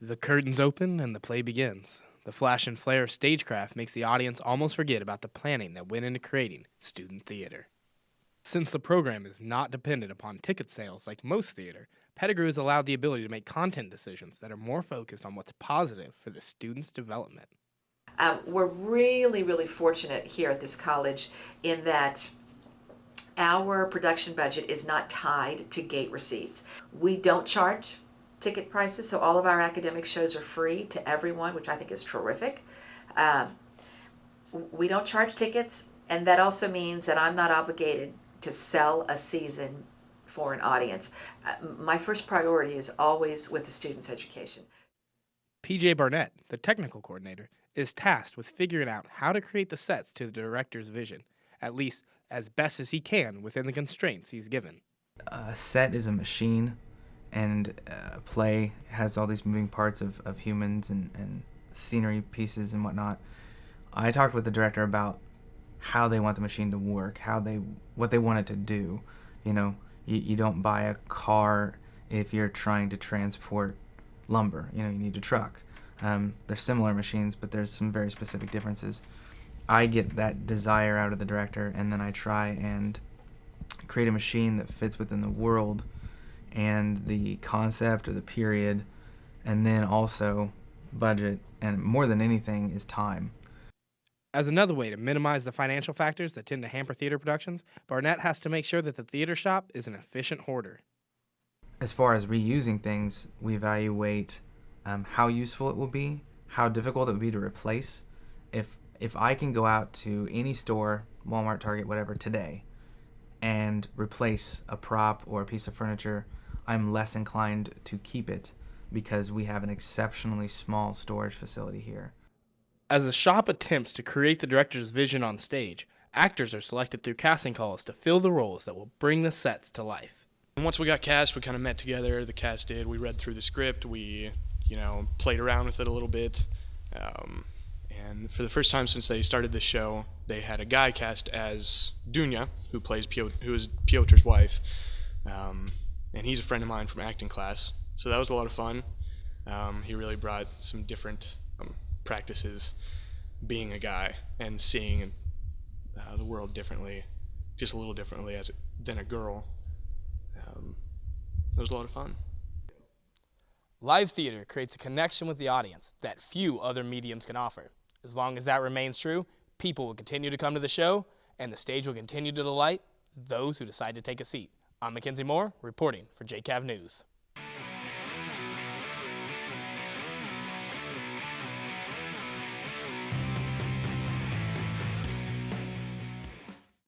The curtains open and the play begins. The flash and flare of stagecraft makes the audience almost forget about the planning that went into creating student theater. Since the program is not dependent upon ticket sales like most theater, Pettigrew is allowed the ability to make content decisions that are more focused on what's positive for the student's development. We're really fortunate here at this college in that our production budget is not tied to gate receipts. We don't charge ticket prices, so all of our academic shows are free to everyone, which I think is terrific. We don't charge tickets, and that also means that I'm not obligated to sell a season for an audience. My first priority is always with the student's education. PJ Barnett, the technical coordinator, is tasked with figuring out how to create the sets to the director's vision, at least as best as he can within the constraints he's given. A set is a machine, and a play has all these moving parts of humans and scenery pieces and whatnot. I talked with the director about how they want the machine to work, what they want it to do. You know, you don't buy a car if you're trying to transport lumber. You know, you need a truck. They're similar machines, but there's some very specific differences. I get that desire out of the director, and then I try and create a machine that fits within the world and the concept or the period, and then also budget, and more than anything is time. As another way to minimize the financial factors that tend to hamper theater productions, Barnett has to make sure that the theater shop is an efficient hoarder. As far as reusing things, we evaluate how useful it will be, how difficult it would be to replace. If I can go out to any store, Walmart, Target, whatever, today, and replace a prop or a piece of furniture, I'm less inclined to keep it because we have an exceptionally small storage facility here. As the shop attempts to create the director's vision on stage, actors are selected through casting calls to fill the roles that will bring the sets to life. And once we got cast, we kind of met together, the cast did. We read through the script, we played around with it a little bit. And for the first time since they started this show, they had a guy cast as Dunya, who is Piotr's wife. And he's a friend of mine from acting class, so that was a lot of fun. He really brought some different practices being a guy and seeing the world differently, just a little differently than a girl. It was a lot of fun. Live theater creates a connection with the audience that few other mediums can offer. As long as that remains true, people will continue to come to the show, and the stage will continue to delight those who decide to take a seat. I'm Mackenzie Moore, reporting for JCAV News.